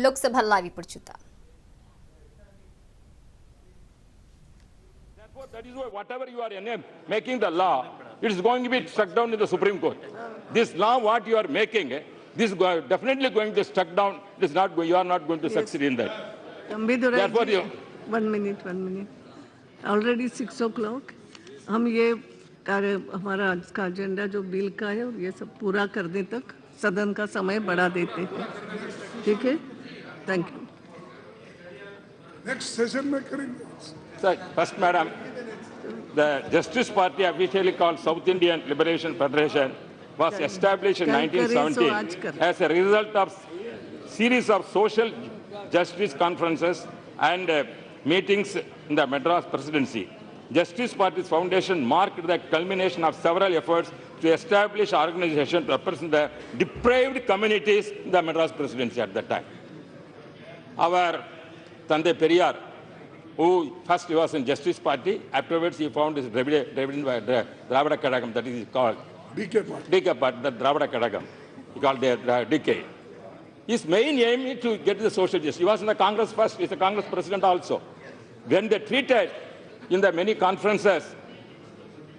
Lok Sabha live ఇప్పుడు చూద్దాం. That is why whatever you are making the law, it is going to be struck down in the Supreme Court. This law, what you are making, this is definitely going to struck down. It is not. You are not going to succeed in that. Therefore, you. One minute. Already 6 o'clock. हम ये हमारा आज का agenda जो bill का है और ये सब पूरा करने तक सदन का समय बढ़ा देते हैं. ठीक है? Thank you. Next session में करेंगे. Sir, first, Madam, the Justice Party, officially called South Indian Liberation Federation, was established in 1917 as a result of series of social justice conferences and meetings in the Madras Presidency. Justice Party's foundation marked the culmination of several efforts to establish an organization to represent the deprived communities in the Madras Presidency at that time. Our Tande Periyar, who first he was in Justice Party, afterwards he found his Dravida Kadagam, that is called DK Party, the Dravida Kadagam. He called the DK. His main aim is to get the social justice. He was in the Congress first, he's a Congress president also. When they treated in the many conferences,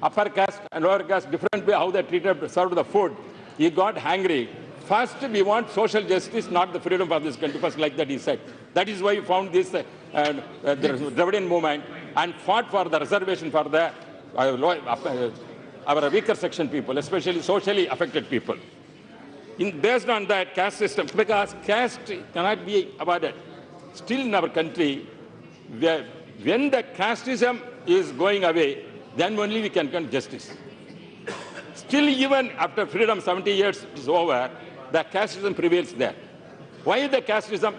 upper caste and lower caste, different way how they treated, served the food, he got angry. First, we want social justice, not the freedom of this country. First, like that he said. That is why we found this the Dravidian movement and fought for the reservation for the our weaker section people, especially socially affected people. Based on that caste system, because caste cannot be avoided. Still in our country, when the casteism is going away, then only we can get justice. Still, even after freedom 70 years is over, the casteism prevails there. Why the casteism?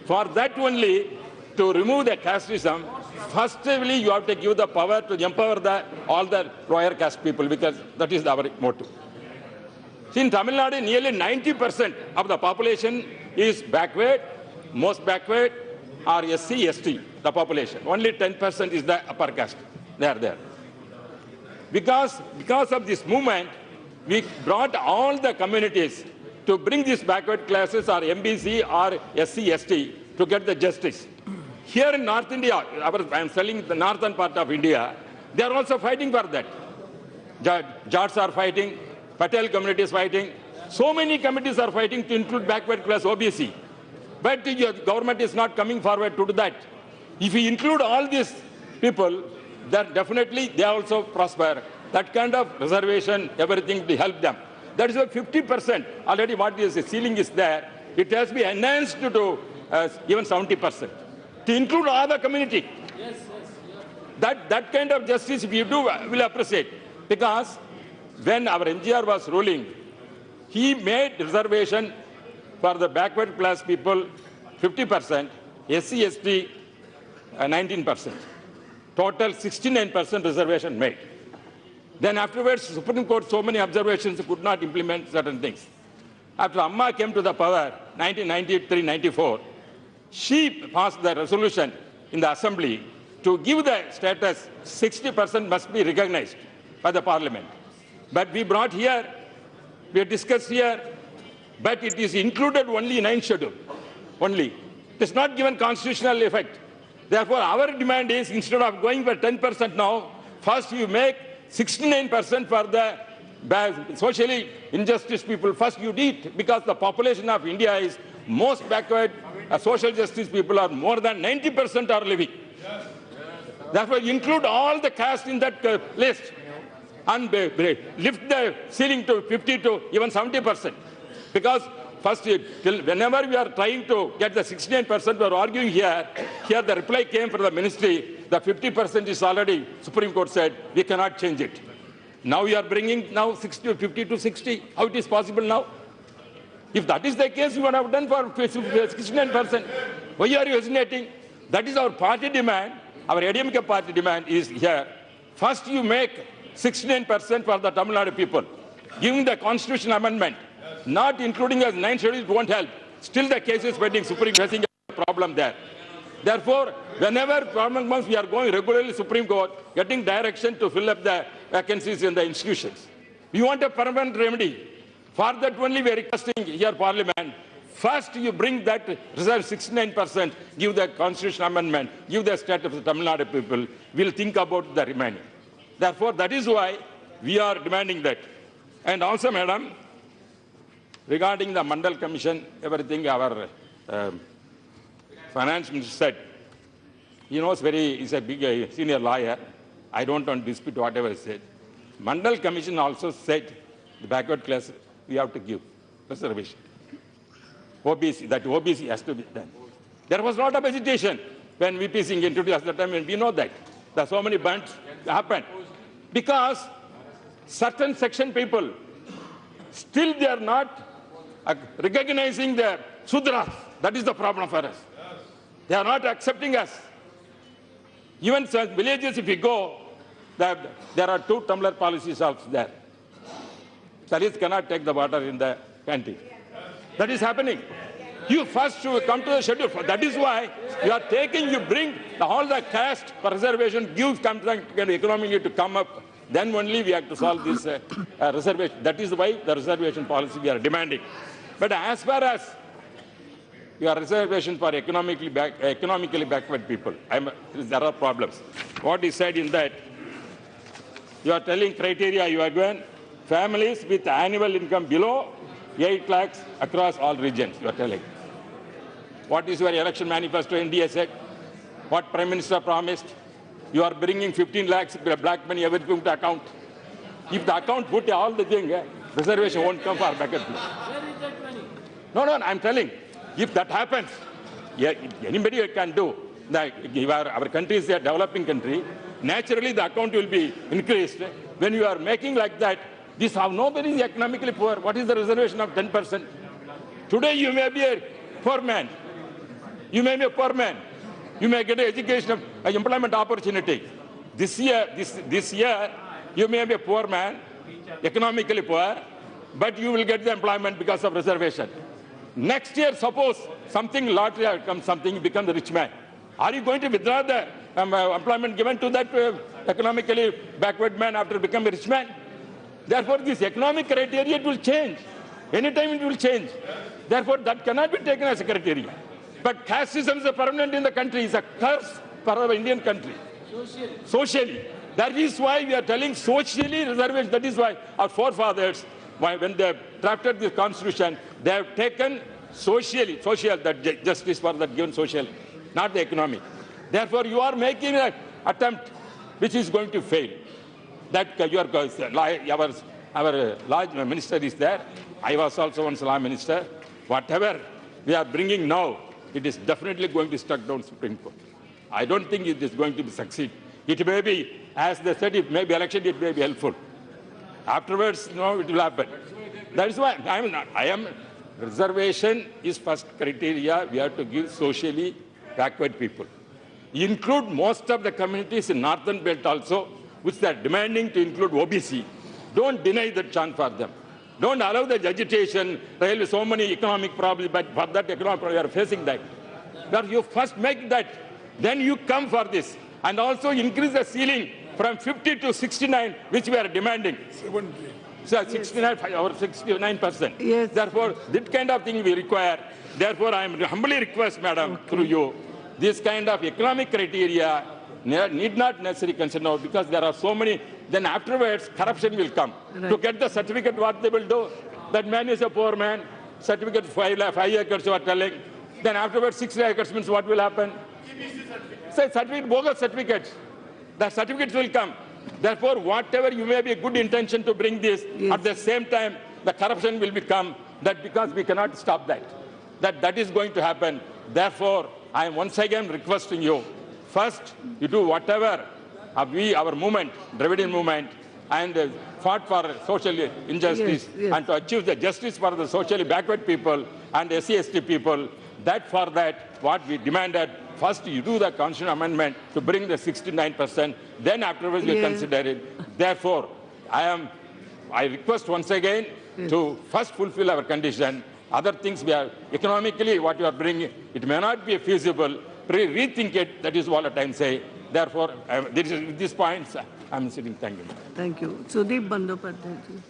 For that only, to remove the casteism, firstly you have to give the power to empower all the lower caste people, because that is our motto. See, in Tamil Nadu, nearly 90% of the population is backward, most backward are SC, ST, the population. Only 10% is the upper caste. They are there. Because of this movement, we brought all the communities to bring these backward classes or MBC or SC, ST to get the justice. Here in North India, I am telling the northern part of India, they are also fighting for that. Jats are fighting, Patel community is fighting. So many communities are fighting to include backward class OBC. But the government is not coming forward to do that. If we include all these people, then definitely they also prosper. That kind of reservation, everything will help them. That is why 50%, already what is the ceiling is there, it has to be enhanced to even 70%. To include all the community. Yes. That kind of justice, if you do, will appreciate. Because when our NGR was ruling, he made reservation for the backward class people 50%, SC, ST 19%. Total 69% reservation made. Then afterwards, Supreme Court, so many observations, could not implement certain things. After Amma came to the power, 1993-94, she passed the resolution in the assembly to give the status 60% must be recognized by the parliament. But we brought here, we discussed here, but it is included only in 9th schedule. Only. It is not given constitutional effect. Therefore, our demand is, instead of going for 10% now, first you make 69% for the socially injustice people. First you do it, because the population of India is most backward. Social justice people are more than 90% are living. Therefore, include all the caste in that list and lift the ceiling to 50 to even 70%. Because first, whenever we are trying to get the 69%, we are arguing here the reply came from the ministry, the 50% is already, Supreme Court said, we cannot change it. Now you are bringing now 50 to 60. How it is possible now? If that is the case, you would have done for 69%. Why are you hesitating? That is our party demand. Our ADMK party demand is here. First you make 69% for the Tamil Nadu people. Giving the constitutional amendment, not including as 9 schedules won't help. Still the case is pending, Supreme facing a problem there. Therefore, whenever problem comes, we are going regularly Supreme Court, getting direction to fill up the vacancies in the institutions. We want a permanent remedy. For that only we are requesting here Parliament, First, you bring that reserve 69%, give the constitutional amendment, give the status of the Tamil Nadu people, we'll think about the remaining. Therefore, that is why we are demanding that. And also, madam, regarding the Mandal Commission, everything our finance minister said, he knows he's a big senior lawyer. I don't want to dispute whatever he said. Mandal Commission also said the backward class, we have to give reservation. OBC, that OBC has to be done. There was a lot of hesitation when VP Singh introduced at the time, and we know that. There are so many bunts happened. Because certain section people, still they are not recognizing the Sudras. That is the problem for us. They are not accepting us. Even some villages, if you go, there are 2 tumbler policies also there. Dalits cannot take the water in the canteen. That is happening. You first should come to the schedule. That is why you are taking, you bring all the caste for reservation, give economy to come up. Then only we have to solve this reservation. That is why the reservation policy we are demanding. But as far as your reservation for economically backward people, there are problems. What is said in that, you are telling criteria you are going, families with annual income below 8 lakhs across all regions, you are telling. What is your election manifesto? India said? What Prime Minister promised? You are bringing 15 lakhs black money, everything to account. If the account put all the thing, reservation won't come for backward people. No, I'm telling. If that happens, anybody can do. Our country is a developing country. Naturally, the account will be increased. When you are making like that, this how nobody is economically poor. What is the reservation of 10%? Today you may be a poor man. You may be a poor man. You may get an education, an employment opportunity. This year, you may be a poor man, economically poor, but you will get the employment because of reservation. Next year, suppose something lottery comes, something, you become the rich man. Are you going to withdraw the employment given to that economically backward man after becoming a rich man? Therefore, this economic criteria, it will change. Anytime it will change. Therefore, that cannot be taken as a criteria. But casteism is a permanent in the country. It's a curse for our Indian country. Socially. That is why we are telling socially reservation. That is why our forefathers, when they drafted this constitution, they have taken social, that justice for that given social, not the economic. Therefore, you are making an attempt which is going to fail. That our law minister is there. I was also once law minister. Whatever we are bringing now, it is definitely going to stuck down Supreme Court. I don't think it is going to succeed. It may be, as they said, it may be election, it may be helpful. Afterwards, it will happen. That is why I am reservation is first criteria we have to give socially backward people. Include most of the communities in northern belt also, which they are demanding to include OBC. Don't deny that chance for them. Don't allow the agitation. There will be so many economic problems, but for that economic problem, we are facing that. But you first make that, then you come for this. And also increase the ceiling from 50 to 69, which we are demanding. 70. So 69 or 69%. Yes. Therefore, that kind of thing we require. Therefore, I am humbly request, madam, through you, this kind of economic criteria need not necessarily consider now, because there are so many. Then afterwards, corruption will come. Right. To get the certificate, what they will do? That man is a poor man. Certificate 5 acres you are telling. Then afterwards 6 acres means what will happen? Say certificate, bogus certificates. The certificates will come. Therefore, whatever you may be a good intention to bring this, yes, at the same time, the corruption will become that, because we cannot stop that. That is going to happen. Therefore, I am once again requesting you, first, you do whatever our movement, Dravidian movement, and fought for social injustice, yes, and to achieve the justice for the socially backward people and SC/ST people. That for that, what we demanded, first you do the constitutional amendment to bring the 69%, then afterwards you consider it. Therefore, I request once again to first fulfill our condition. Other things we are economically, what you are bringing, it may not be feasible. Rethink it. That is what I am saying. Therefore, with these points, I am sitting. Thank you. Thank you. Sudeep Bandopadhyay ji.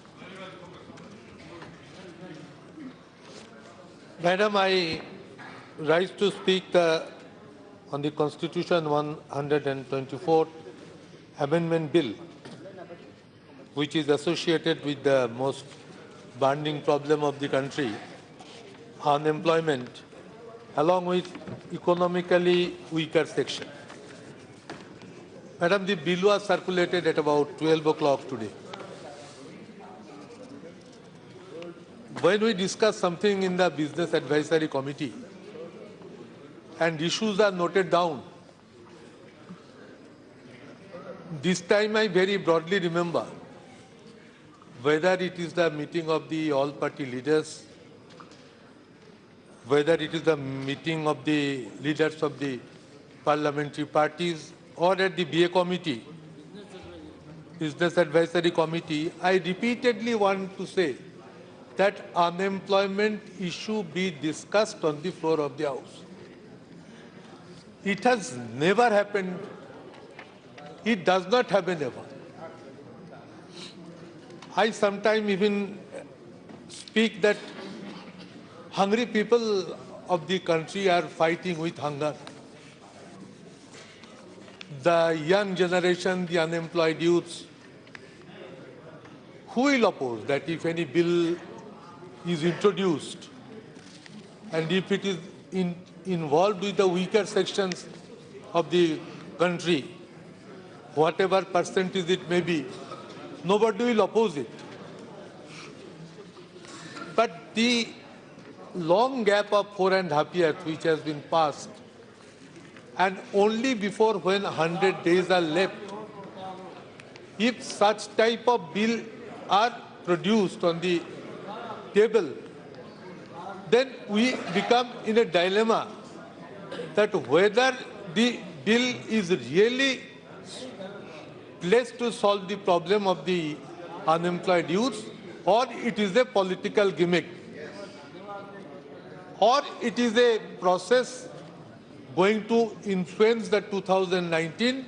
Madam, I rise to speak on the Constitution 124 Amendment Bill, which is associated with the most burning problem of the country, unemployment, along with economically weaker section. Madam, the bill was circulated at about 12 o'clock today. When we discuss something in the Business Advisory Committee and issues are noted down, this time I very broadly remember whether it is the meeting of the all-party leaders, whether it is the meeting of the leaders of the parliamentary parties, or at the BA committee, Business Advisory Committee, I repeatedly want to say that unemployment issue be discussed on the floor of the House. It has never happened. It does not happen ever. I sometimes even speak that hungry people of the country are fighting with hunger. The young generation, the unemployed youths, who will oppose that if any bill is introduced and if it is involved with the weaker sections of the country, whatever percentage it may be, nobody will oppose it. But the long gap of 4.5 years which has been passed, and only before when 100 days are left, if such type of bill are produced on the table, then we become in a dilemma that whether the bill is really placed to solve the problem of the unemployed youth, or it is a political gimmick, or it is a process going to influence the 2019,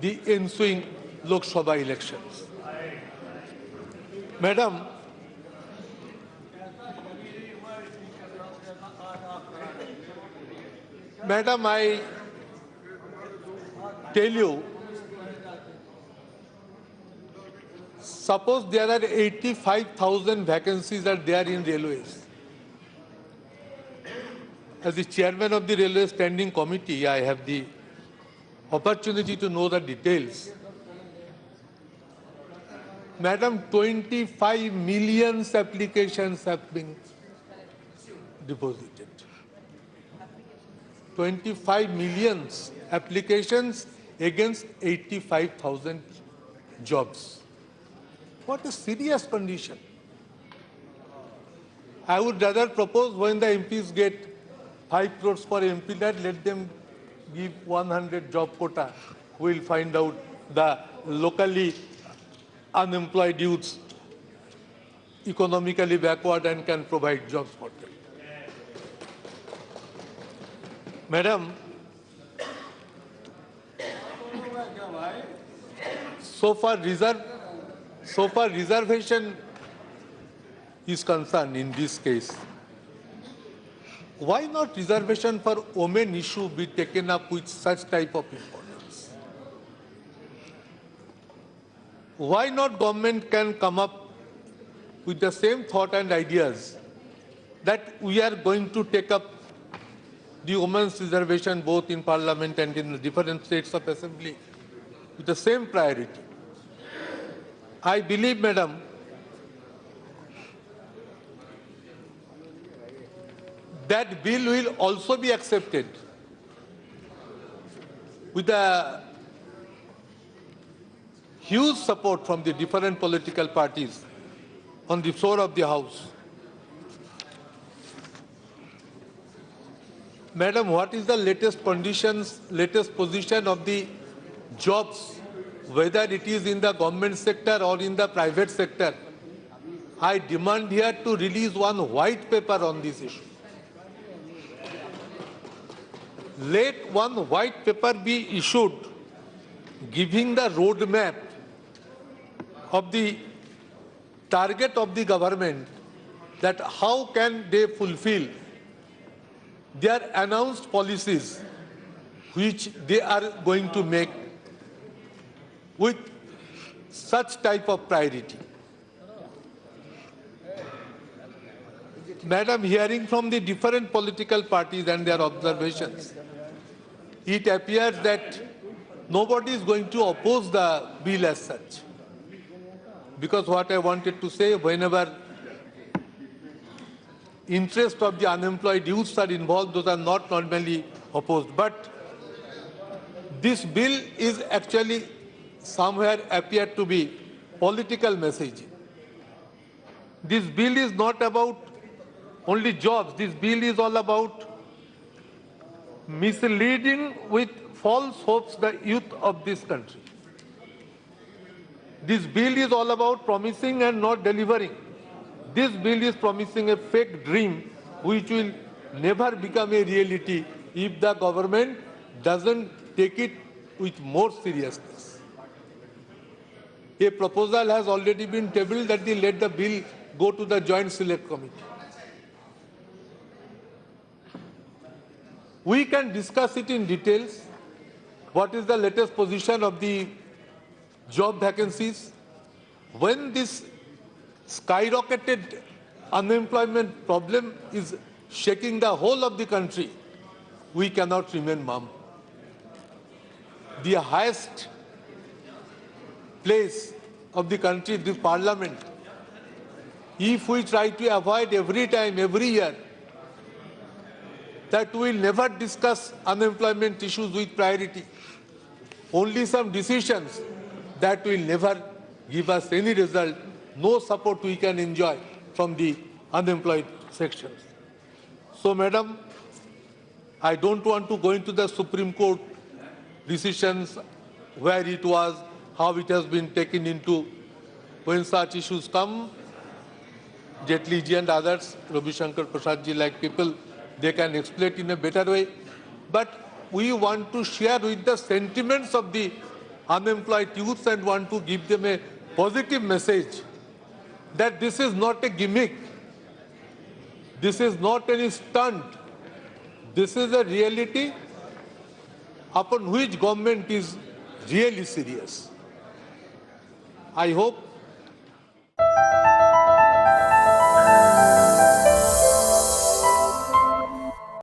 the ensuing Lok Sabha elections. Madam, I tell you, suppose there are 85,000 vacancies are there in railways. As the chairman of the Railway Standing Committee, I have the opportunity to know the details. Madam, 25 million applications have been deposited. 25 million applications against 85,000 jobs. What a serious condition. I would rather propose when the MPs get 5 crores for MP, that let them give 100 job quota. We will find out the locally unemployed youths, economically backward, and can provide jobs for them. Madam, so far reservation is concerned in this case, why not reservation for women issue be taken up with such type of importance? Why not government can come up with the same thought and ideas that we are going to take up the women's reservation both in parliament and in the different states of assembly with the same priority? I believe, madam, that bill will also be accepted with a huge support from the different political parties on the floor of the House. Madam, what is the latest position of the jobs, whether it is in the government sector or in the private sector? I demand here to release one white paper on this issue. Let one white paper be issued giving the roadmap of the target of the government, that how can they fulfill their announced policies which they are going to make with such type of priority. Madam, hearing from the different political parties and their observations, it appears that nobody is going to oppose the bill as such. Because what I wanted to say, whenever interest of the unemployed youths are involved, those are not normally opposed. But this bill is actually somewhere appeared to be political messaging. This bill is not about only jobs. This bill is all about misleading with false hopes the youth of this country. This bill is all about promising and not delivering. This bill is promising a fake dream which will never become a reality if the government doesn't take it with more seriousness. A proposal has already been tabled that they let the bill go to the Joint Select Committee. We can discuss it in details. What is the latest position of the job vacancies? When this skyrocketed unemployment problem is shaking the whole of the country, we cannot remain mum. The highest place of the country, this parliament, if we try to avoid every time, every year, that we will never discuss unemployment issues with priority, only some decisions that will never give us any result, no support we can enjoy from the unemployed sections. So, Madam, I don't want to go into the Supreme Court decisions, where it was, how it has been taken into. When such issues come, Jetli ji and others, Ravi Shankar Prasad ji, like people, they can explain it in a better way. But we want to share with the sentiments of the unemployed youths and want to give them a positive message that this is not a gimmick. This is not any stunt. This is a reality upon which government is really serious. I hope